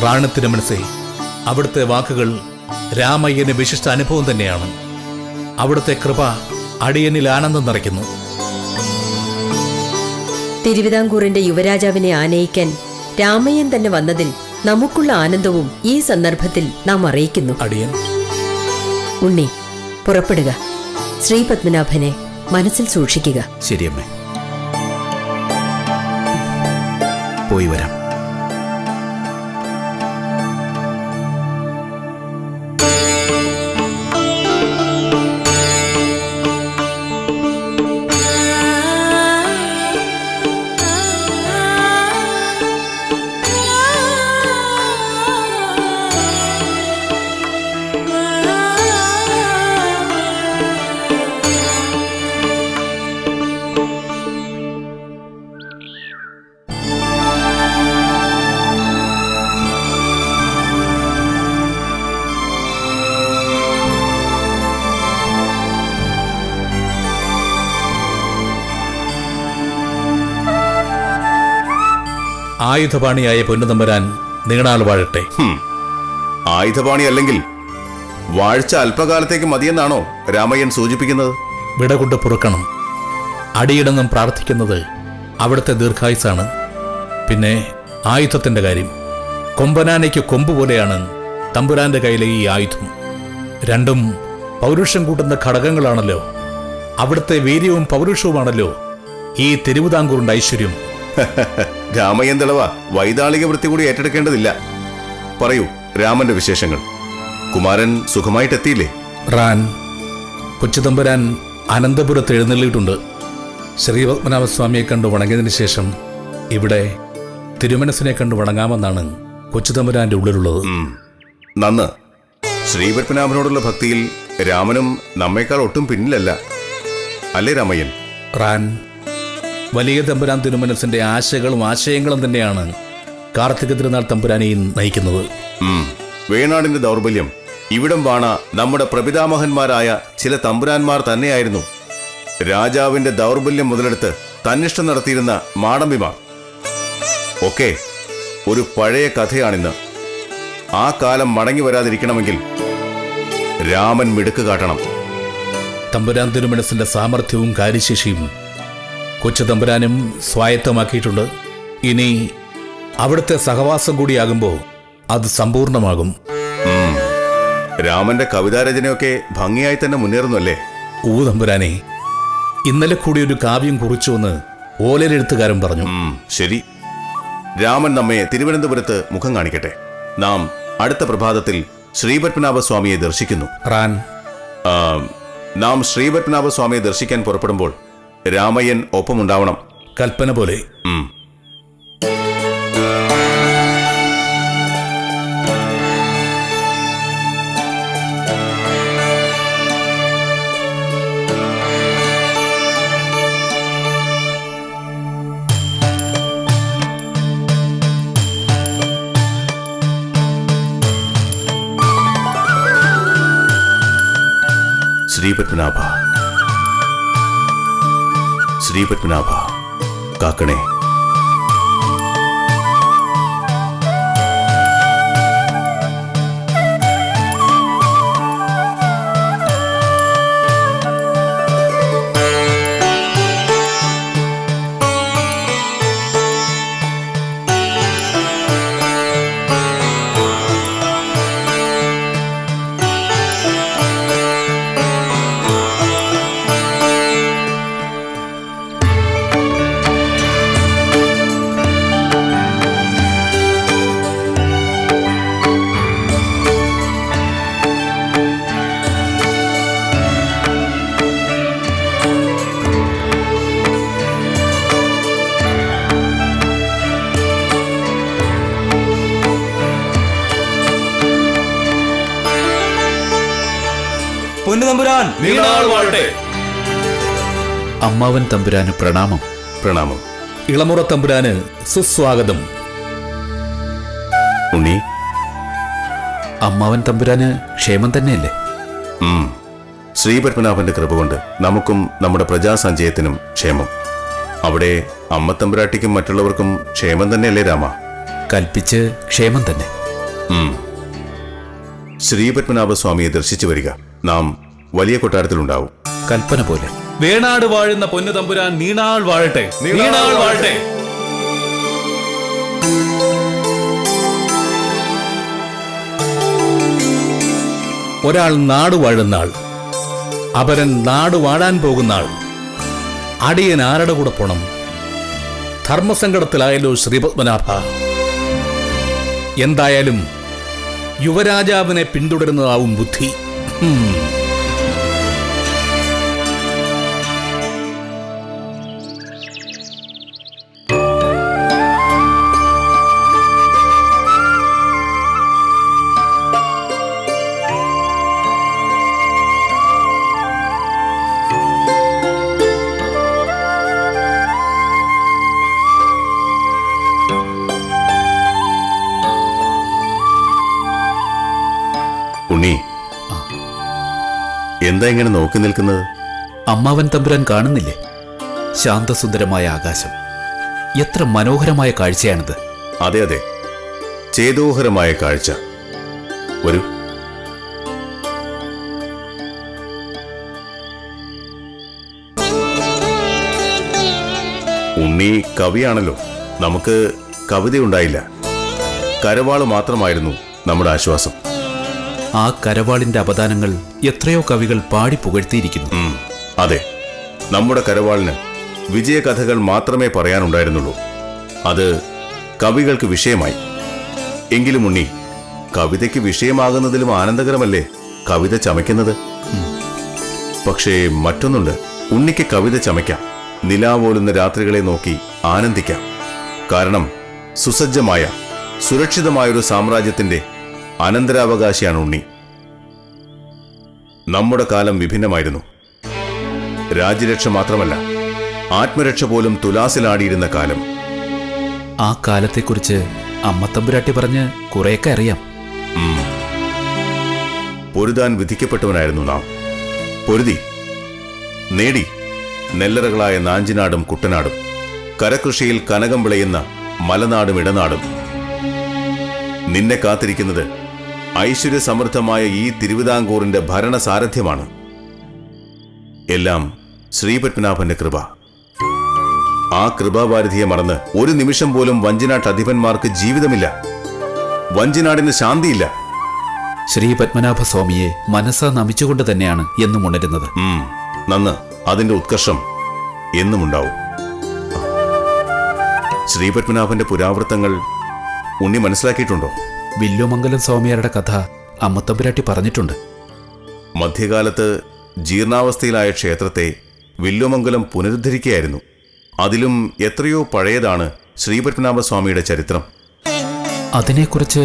റാണി തിരുമനസേ, അവിടുത്തെ വാക്കുകൾ രാമയ്യന് വിശിഷ്ട അനുഭവം തന്നെയാണ്. അവിടുത്തെ കൃപ അടിയനിൽ ആനന്ദം നിറയ്ക്കുന്നു. തിരുവിതാംകൂറിന്റെ യുവരാജാവിനെ ആനയിക്കാൻ രാമയ്യൻ തന്നെ വന്നതിൽ നമുക്കുള്ള ആനന്ദവും ഈ സന്ദർഭത്തിൽ നാം അറിയിക്കുന്നു. അടിയൻ. ഉണ്ണി, പുറപ്പെടുക. ശ്രീപത്മനാഭനെ മനസ്സിൽ സൂക്ഷിക്കുക. ശരിയമ്മേ, പോയി വരാം. ആയുധപാണിയായ പൊന്നുതമ്പുരാൻ നീണാൾ വാഴട്ടെ. ആയുധപാണി അല്ലെങ്കിൽ വാഴ്ച അല്പകാലത്തേക്ക് മതിയെന്നാണോ രാമയ്യൻ സൂചിപ്പിക്കുന്നത്? വിടകൊണ്ട് പൊറുക്കണം. അടിയിടന്നും പ്രാർത്ഥിക്കുന്നത് അവിടുത്തെ ദീർഘായുസാണ്. പിന്നെ ആയുധത്തിന്റെ കാര്യം, കൊമ്പനാനയ്ക്ക് കൊമ്പ് പോലെയാണ് തമ്പുരാന്റെ കയ്യിലെ ഈ ആയുധം. രണ്ടും പൗരുഷം കൂട്ടുന്ന ഘടകങ്ങളാണല്ലോ. അവിടുത്തെ വീര്യവും പൗരുഷവുമാണല്ലോ ഈ തിരുവിതാംകൂറിന്റെ ഐശ്വര്യം. രാമയ്യൻ തിളവ വൈതാളിക വൃത്തി കൂടി ഏറ്റെടുക്കേണ്ടതില്ല. പറയൂ രാമന്റെ വിശേഷങ്ങൾ. കുമാരൻ സുഖമായിട്ടെത്തിയില്ലേ? റാൻ, കൊച്ചുതമ്പുരാൻ അനന്തപുരത്ത് എഴുന്നള്ളിയിട്ടുണ്ട്. ശ്രീപത്മനാഭസ്വാമിയെ കണ്ടു വണങ്ങിയതിനു ശേഷം ഇവിടെ തിരുമനസിനെ കണ്ടു വണങ്ങാമെന്നാണ് കൊച്ചുതമ്പുരാന്റെ ഉള്ളിലുള്ളത്. നന്ന്. ശ്രീപത്മനാഭനോടുള്ള ഭക്തിയിൽ രാമനും നമ്മേക്കാൾ ഒട്ടും പിന്നിലല്ല, അല്ലേ രാമയ്യൻ? റാൻ, വലിയ തമ്പുരാൻ തിരുമനസിന്റെ ആശകളും ആശയങ്ങളും തന്നെയാണ് കാർത്തിക തിരുനാൾ തമ്പുരാനെയും നയിക്കുന്നത്. വേണാടിന്റെ ദൗർബല്യം ഇവിടം വാണ നമ്മുടെ പ്രപിതാമഹന്മാരായ ചില തമ്പുരാന്മാർ തന്നെയായിരുന്നു. രാജാവിന്റെ ദൗർബല്യം മുതലെടുത്ത് തന്നിഷ്ടം നടത്തിയിരുന്ന മാടമ്പിമാർ ഒക്കെ ഒരു പഴയ കഥയാണിന്ന്. ആ കാലം മടങ്ങി വരാതിരിക്കണമെങ്കിൽ രാമൻ മിടുക്ക് കാട്ടണം. തമ്പുരാൻ തിരുമനസിന്റെ സാമർഥ്യവും കാര്യശേഷിയും കൊച്ചു തമ്പുരാനും സ്വായത്തമാക്കിയിട്ടുണ്ട്. ഇനി അവിടുത്തെ സഹവാസം കൂടിയാകുമ്പോൾ അത് സമ്പൂർണമാകും. രാമന്റെ കവിതാരചനയൊക്കെ ഭംഗിയായി തന്നെ മുന്നേറുന്നല്ലേ? തമ്പുരാനെ, ഇന്നലെ കൂടി ഒരു കാവ്യം കുറിച്ചുവെന്ന് ഓലരെഴുത്തുകാരൻ പറഞ്ഞു. ശരി. രാമൻ നമ്മെ തിരുവനന്തപുരത്ത് മുഖം കാണിക്കട്ടെ. നാം അടുത്ത പ്രഭാതത്തിൽ ശ്രീപത്മനാഭസ്വാമിയെ ദർശിക്കുന്നു. റാൻ, നാം ശ്രീപത്മനാഭസ്വാമിയെ ദർശിക്കാൻ പുറപ്പെടുമ്പോൾ രാമയ്യൻ ഒപ്പമുണ്ടാവണം. കൽപ്പന പോലെ. ശ്രീപത്മനാഭ, ശ്രീപത്മനാഭ കാക്കണേ. പൊന്നുതമ്പുരാൻ നീണാൾ വാഴട്ടെ. അമ്മാവൻ തമ്പുരാന് പ്രണാമം. പ്രണാമം. ഇളമുറ തമ്പുരാന് സുസ്വാഗതം. ഉണ്ണി, അമ്മാവൻ തമ്പുരാന് ക്ഷേമം തന്നെയല്ലേ? ശ്രീപത്മനാഭന്റെ കൃപ കൊണ്ട് നമുക്കും നമ്മുടെ പ്രജാസഞ്ചയത്തിനും ക്ഷേമം. അവിടെ അമ്മത്തമ്പുരാട്ടിക്കും മറ്റുള്ളവർക്കും ക്ഷേമം തന്നെയല്ലേ രാമ? കൽപ്പിച്ച് ക്ഷേമം തന്നെ. ശ്രീപത്മനാഭസ്വാമിയെ ദർശിച്ചു വരിക. നാം വലിയ കൊട്ടാരത്തിലുണ്ടാവും. കൽപ്പന പോലെ. വേണാട് വാഴുന്ന പൊന്നു തമ്പുരാൻ നീണാൾ വാഴട്ടെ. നീണാൾ വാഴട്ടെ. ഒരാൾ നാട് വാഴുന്നാൾ, അപരൻ നാട് വാഴാൻ പോകുന്നാൾ. അടിയൻ ആരുടെ കൂടെ പോണം? ധർമ്മസങ്കടത്തിലായല്ലോ ശ്രീപത്മനാഭ. എന്തായാലും യുവരാജാവിനെ പിന്തുടരുന്നതാവും ബുദ്ധി. ഉണ്ണി, എന്താ ഇങ്ങനെ നോക്കി നിൽക്കുന്നത്? അമ്മാവൻ തമ്പുരാൻ കാണുന്നില്ലേ? ശാന്തസുന്ദരമായ ആകാശം. എത്ര മനോഹരമായ കാഴ്ചയാണിത്. അതെ അതെ, ചേതോഹരമായ കാഴ്ച. വരൂ. ഉണ്ണി കവിയാണല്ലോ. നമുക്ക് കവിതയുണ്ടായില്ല, കരവാള് മാത്രമായിരുന്നു നമ്മുടെ ആശ്വാസം. ആ കരവാളിന്റെ അപദാനങ്ങൾ എത്രയോ കവികൾ പാടി പുകഴ്ത്തിയിരിക്കുന്നു. അതെ, നമ്മുടെ കരവാളിന് വിജയകഥകൾ മാത്രമേ പറയാനുണ്ടായിരുന്നുള്ളൂ. അത് കവികൾക്ക് വിഷയമായി. എങ്കിലും ഉണ്ണി, കവിതയ്ക്ക് വിഷയമാകുന്നതിലും ആനന്ദകരമല്ലേ കവിത ചമയ്ക്കുന്നത്? പക്ഷേ മറ്റൊന്നുണ്ട്, ഉണ്ണിക്ക് കവിത ചമയ്ക്കാം. നിലാവോലുന്ന രാത്രികളെ നോക്കി ആനന്ദിക്കാം. കാരണം സുസജ്ജമായ സുരക്ഷിതമായൊരു സാമ്രാജ്യത്തിന്റെ അനന്തരാവകാശിയാണ് ഉണ്ണി. നമ്മുടെ കാലം വിഭിന്നമായിരുന്നു. രാജ്യരക്ഷ മാത്രമല്ല, ആത്മരക്ഷ പോലും തുലാസിലാടിയിരുന്ന കാലം. ആ കാലത്തെക്കുറിച്ച് അമ്മത്തമ്പുരാട്ടി പറഞ്ഞ് കുറേയൊക്കെ അറിയാം. പൊരുതാൻ വിധിക്കപ്പെട്ടവനായിരുന്നു നാം. പൊരുതി, നേടി. നെല്ലറകളായ നാഞ്ചിനാടും കുട്ടനാടും, കരകൃഷിയിൽ കനകം വിളയുന്ന മലനാടും ഇടനാടും. നിന്നെ കാത്തിരിക്കുന്നത് ഐശ്വര്യസമൃദ്ധമായ ഈ തിരുവിതാംകൂറിന്റെ ഭരണസാരഥ്യമാണ്. എല്ലാം ശ്രീപത്മനാഭന്റെ കൃപ. ആ കൃപാവാരിധിയെ മറന്ന് ഒരു നിമിഷം പോലും വഞ്ചിനാട്ടധിപന്മാർക്ക് ജീവിതമില്ല. വഞ്ചിനാടിന് ശാന്തിയില്ല. ശ്രീപത്മനാഭസ്വാമിയെ മനസ്സാ നമിച്ചുകൊണ്ട് തന്നെയാണ് എന്നും ഉണരുന്നത്. നന്ന്. അതിന്റെ ഉത്കർഷം എന്നുമുണ്ടാവും. ശ്രീപത്മനാഭന്റെ പുരാവൃത്തങ്ങൾ ഉണ്ണി മനസ്സിലാക്കിയിട്ടുണ്ടോ? വില്ലുമംഗലം സ്വാമിയാരുടെ കഥ അമ്മത്തമ്പുരാട്ടി പറഞ്ഞിട്ടുണ്ട്. മധ്യകാലത്ത് ജീർണാവസ്ഥയിലായ ക്ഷേത്രത്തെ വില്ലുമംഗലം പുനരുദ്ധരിക്കുകയായിരുന്നു. അതിലും എത്രയോ പഴയതാണ് ശ്രീപത്മനാഭസ്വാമിയുടെ ചരിത്രം. അതിനെക്കുറിച്ച്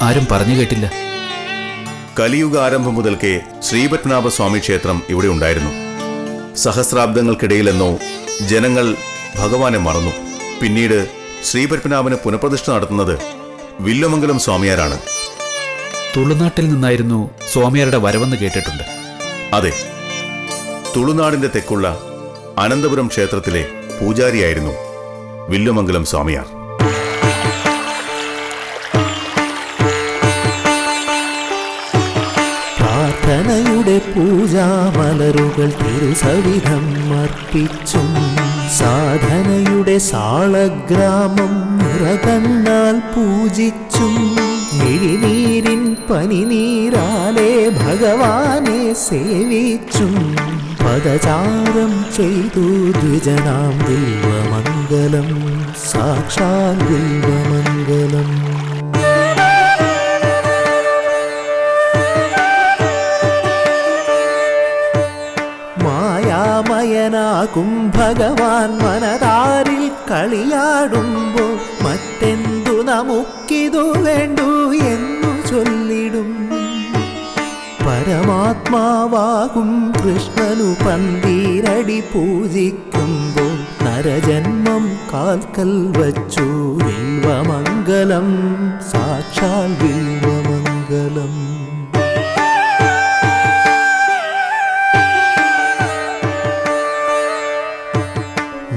ആരും പറഞ്ഞു കേട്ടില്ല. കലിയുഗ ആരംഭം മുതൽക്കേ ശ്രീപത്മനാഭസ്വാമി ക്ഷേത്രം ഇവിടെ ഉണ്ടായിരുന്നു. സഹസ്രാബ്ദങ്ങൾക്കിടയിലെന്നോ ജനങ്ങൾ ഭഗവാനെ മറന്നു. പിന്നീട് ശ്രീപത്മനാഭന് പുനഃപ്രതിഷ്ഠ നടത്തുന്നത് വില്ലുമംഗലം സ്വാമിയാരാണ്. തുളുനാട്ടിൽ നിന്നായിരുന്നു സ്വാമിയാരുടെ വരവെന്ന് കേട്ടിട്ടുണ്ട്. അതെ, തുളുനാടിന്റെ തെക്കുള്ള അനന്തപുരം ക്ഷേത്രത്തിലെ പൂജാരിയായിരുന്നു വില്ലുമംഗലം സ്വാമിയാർ. പ്രാർത്ഥനയുടെ പൂജാമലരുകൾ തിരുസവിധം അർപ്പിച്ചും സാധനയുടെ സാളഗ്രാമം നിറകണ്ണാൽ പൂജിച്ചും മിഴിനീരിൻ പനിനീരാലെ ഭഗവാനെ സേവിച്ചും പദചാരം ചെയ്തു ദ്വിജനാം വില്വമംഗലം, സാക്ഷാൽ വില്വമംഗലം. മായാമയനാകും ഭഗവാൻ മനതാരിൽ കളിയാടുമ്പോൾ മറ്റെന്തു നമുക്കിതു വേണ്ടു എന്നു ചൊല്ലിടും. പരമാത്മാവാകും കൃഷ്ണനു പന്തീരടി പൂജിക്കുമ്പോൾ നരജന്മം കാൽക്കൽ വച്ചു വില്വമംഗലം, സാക്ഷാൽ വില്വമംഗലം.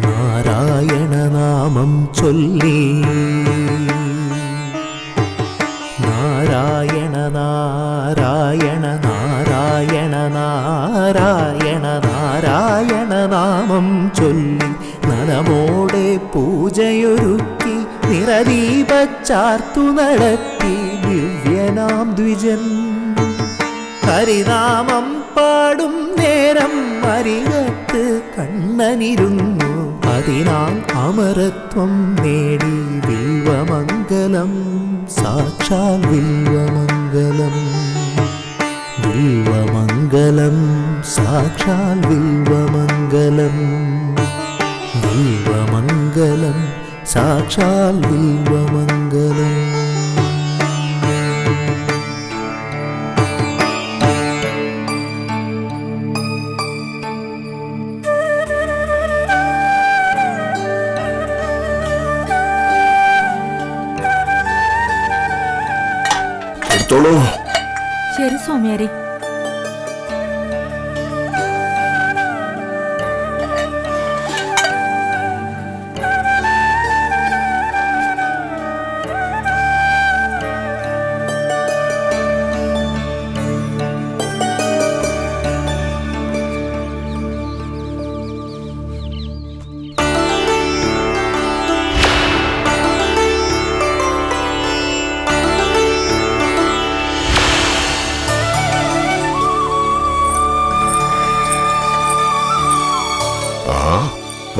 നാരായണനാമം ചൊല്ലി നാരായണ നാരായണ നാരായണ നാരായണ നാമം ചൊല്ലി നനമോടെ പൂജയൊരുക്കി നിറദീപച്ചാർത്തു നടത്തി ദിവ്യനാം ദ്വിജൻ. ഹരിനാമം പാടും നേരം അരികത്ത് കണ്ണനിരുന്നു. അതിനാൽ അമരത്വം നേടി വിൽവമംഗലം, സാക്ഷാൽ വിൽവമംഗലം. വിൽവമംഗലം, സാക്ഷാൽ വിൽവമംഗലം. വിൽവമംഗലം, സാക്ഷാൽ വിൽവമംഗലം. എടുത്തോളൂ. ശരി സ്വാമിയാരെ.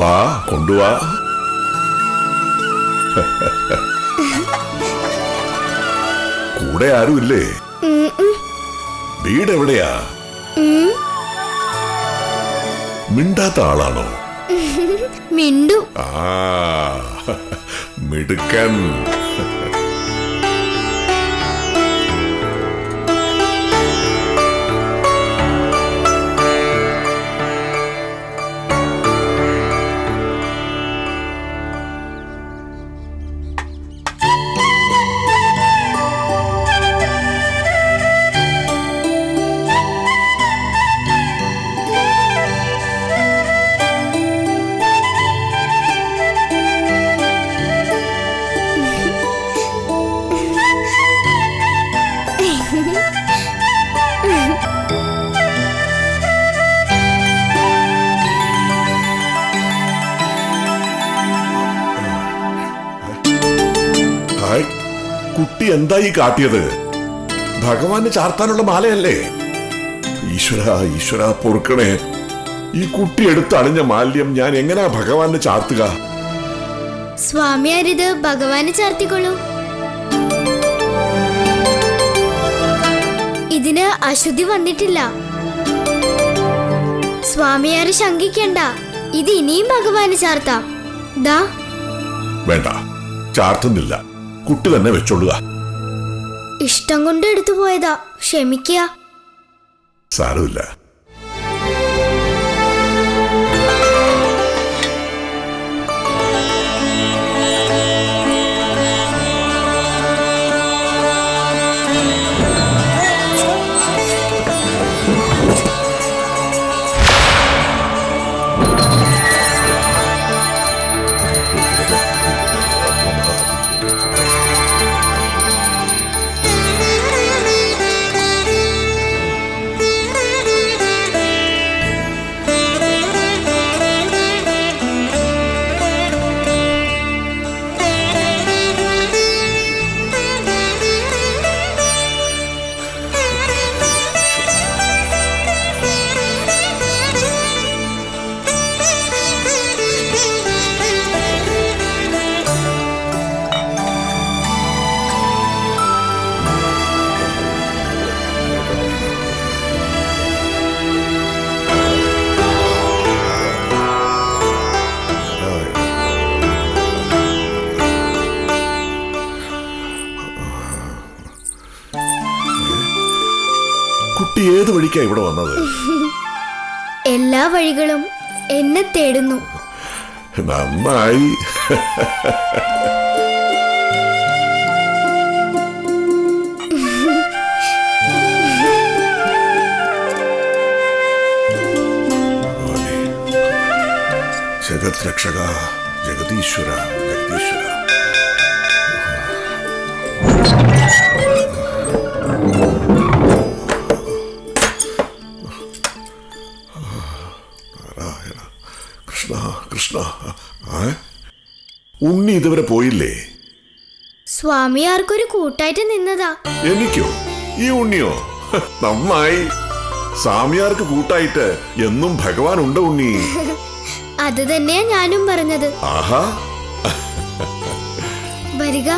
വാ, കൊണ്ടുവാ. കൂടെ ആരുമില്ലേ? വീട് എവിടെയാ? മിണ്ടാത്ത ആളാണോ? മിണ്ടു. ആ, മിടുക്കൻ. കുട്ടി എന്തായി കാട്ടിയത്? ഭഗവാന് ചാർത്താനുള്ള മാലയല്ലേ? ഈശ്വര ഈശ്വര പൊറുക്കണേ. ഈ കുട്ടി എടുത്തണിഞ്ഞ മാല്യം ഞാൻ എങ്ങനാ ഭഗവാന് ചാർത്തുക? സ്വാമിയാരിത് ഭഗവാന് ചാർത്തിക്കൊള്ളൂ. ഇതിന് അശുദ്ധി വന്നിട്ടില്ല. സ്വാമിയാര് ശങ്കിക്കണ്ട, ഇത് ഇനിയും ഭഗവാന് ചാർത്താം. ദാ. വേണ്ട, ചാർത്തുന്നില്ല. കുട്ടി തന്നെ വെച്ചോളുക. ഇഷ്ടം കൊണ്ട് എടുത്തു പോയതാ, ക്ഷമിക്കുക. സാരമില്ല. കുട്ടി ഏത് വഴിക്കാ ഇവിടെ വന്നത്? എല്ലാ വഴികളും എന്നെ തേടുന്നു. നന്നായി. ജഗത് രക്ഷക, ജഗദീശ്വര, ജഗദീശ്വര. ഉണ്ണി ഇതുവരെ പോയില്ലേ? സ്വാമിയാർക്കൊരു കൂട്ടായിട്ട് നിന്നതാ. എനിക്കോ? ഈ ഉണ്ണിയോ? നന്നായി. സ്വാമിയാർക്ക് കൂട്ടായിട്ട് എന്നും ഭഗവാൻ ഉണ്ട് ഉണ്ണി. അത് തന്നെയാ ഞാനും പറഞ്ഞത്. ആഹാ, വരിക.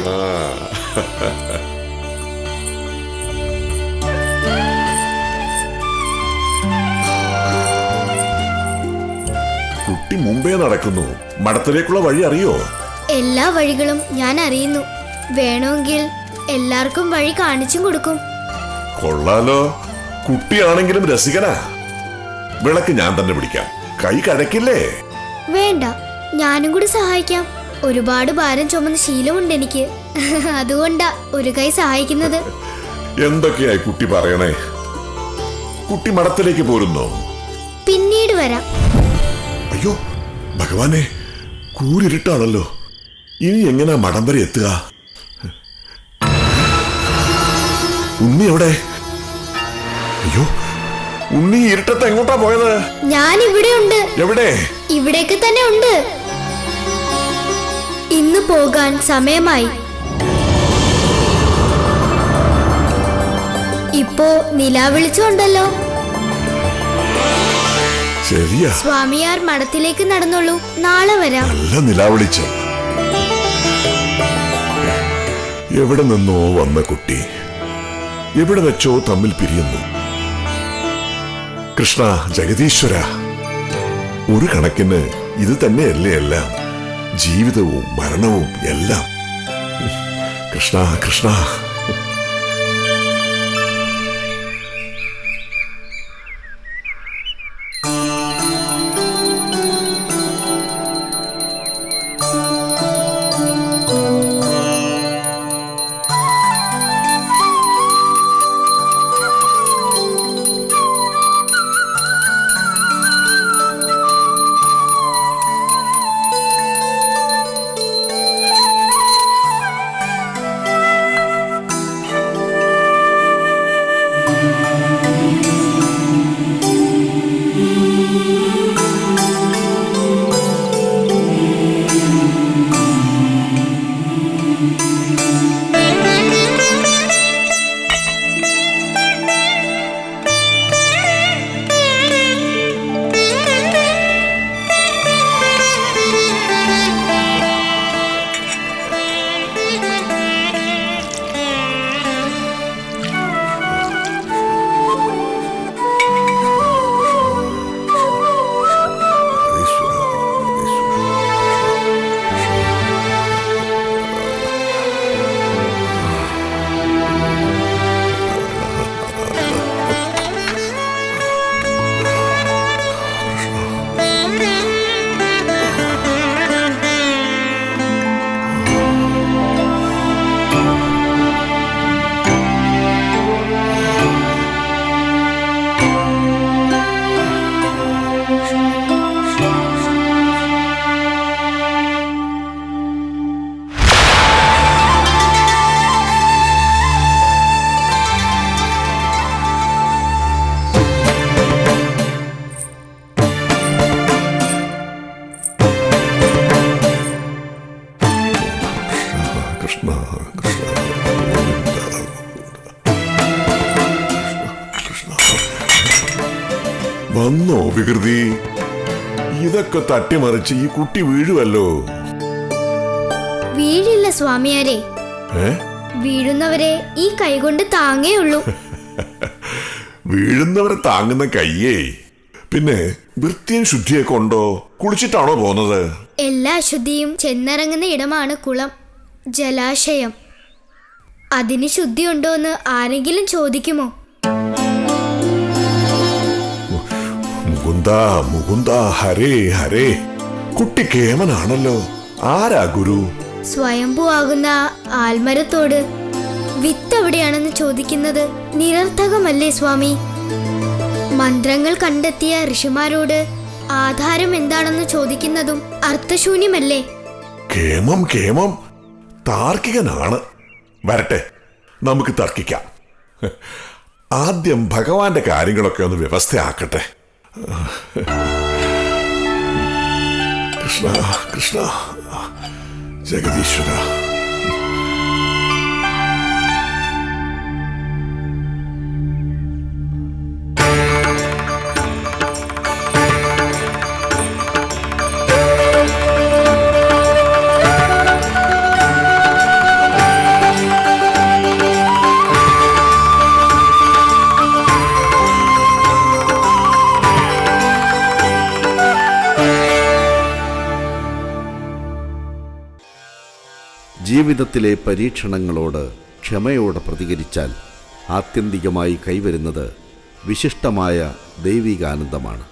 കുട്ടി മുമ്പേ നടക്കുന്നു. മഠത്തിലേക്കുള്ള വഴി അറിയോ? എല്ലാ വഴികളും ഞാൻ അറിയുന്നു. വേണമെങ്കിൽ എല്ലാവർക്കും വഴി കാണിച്ചും കൊടുക്കും. കൊള്ളാലോ, കുട്ടിയാണെങ്കിലും രസികനാ. വിളക്ക് ഞാൻ തന്നെ പിടിക്കാം. കൈ കഴക്കില്ലേ? വേണ്ട, ഞാനും കൂടി സഹായിക്കാം. ഒരുപാട് ഭാരം ചുമന്ന ശീലമുണ്ട് എനിക്ക്. അതുകൊണ്ടാ ഒരു കൈ സഹായിക്കുന്നത്. എന്തൊക്കെയായി കുട്ടി പറയണേ? കുട്ടി മഠത്തിലേക്ക് പോരുന്നോ? പിന്നീട് വരാം. അയ്യോ ഭഗവാനെ, കൂരിരുട്ടാണല്ലോ. ഇനി എങ്ങനാ മഠം വരെ എത്തുക? ഉണ്ണി എവിടെ? അയ്യോ, ഉണ്ണി ഇരുട്ടത്ത് എങ്ങോട്ടാ പോയത്? ഞാൻ ഇവിടെ ഉണ്ട്. എവിടെ? ഇവിടേക്ക് തന്നെ ഉണ്ട്. ഇന്ന് പോകാൻ സമയമായി. ഇപ്പോ നിലാവിളിച്ചുണ്ടല്ലോ. ശരിയാ. സ്വാമിയാർ മഠത്തിലേക്ക് നടന്നോളൂ. നാളെ വരാം. നല്ല നിലാവിളിച്ചു. എവിടെ നിന്നോ വന്ന കുട്ടി എവിടെ വെച്ചോ തമ്മിൽ പിരിയുന്നു. കൃഷ്ണ, ജഗദീശ്വര, ഒരു കണക്കിന് ഇത് തന്നെയല്ലേ എല്ലാം? ജീവിതവും മരണവും എല്ലാം. കൃഷ്ണ കൃഷ്ണ. വന്നോ വികൃതി? ഇതൊക്കെ തട്ടിമറിച്ച് ഈ കുട്ടി വീഴുവല്ലോ. വീഴില്ല സ്വാമിയാരെ. വീഴുന്നവരെ ഈ കൈകൊണ്ട് താങ്ങേയുള്ളൂ. വീഴുന്നവരെ താങ്ങുന്ന കയ്യേ. പിന്നെ വൃത്തിയും ശുദ്ധിയൊക്കെ ഉണ്ടോ? കുളിച്ചിട്ടാണോ പോന്നത്? എല്ലാ അശുദ്ധിയും ചെന്നിറങ്ങുന്ന ഇടമാണ് കുളം, ജലാശയം. അതിന് ശുദ്ധിയുണ്ടോന്ന് ആരെങ്കിലും ചോദിക്കുമോ? മുകുന്ദ മുകുന്ദ, ഹരേ ഹരേ. കുട്ടി കേമനാണല്ലോ. ആരാ ഗുരു? സ്വയംഭൂ ആകുന്ന ആൽമരത്തോട് വിത്ത് എവിടെയാണെന്ന് ചോദിക്കുന്നത് നിരർത്ഥകമല്ലേ സ്വാമി? മന്ത്രങ്ങൾ കണ്ടെത്തിയ ഋഷിമാരോട് ആധാരം എന്താണെന്ന് ചോദിക്കുന്നതും അർത്ഥശൂന്യമല്ലേ? കേമം കേമം, താർക്കികനാണ്. വരട്ടെ, നമുക്ക് തർക്കിക്കാം. ആദ്യം ഭഗവാന്റെ കാര്യങ്ങളൊക്കെ ഒന്ന് വ്യവസ്ഥയാക്കട്ടെ. കൃഷ്ണ കൃഷ്ണ, ജഗദീശ്വര. ജീവിതത്തിലെ പരീക്ഷണങ്ങളോട് ക്ഷമയോടെ പ്രതികരിച്ചാൽ ആത്യന്തികമായി കൈവരുന്നത് വിശിഷ്ടമായ ദൈവികാനന്ദമാണ്.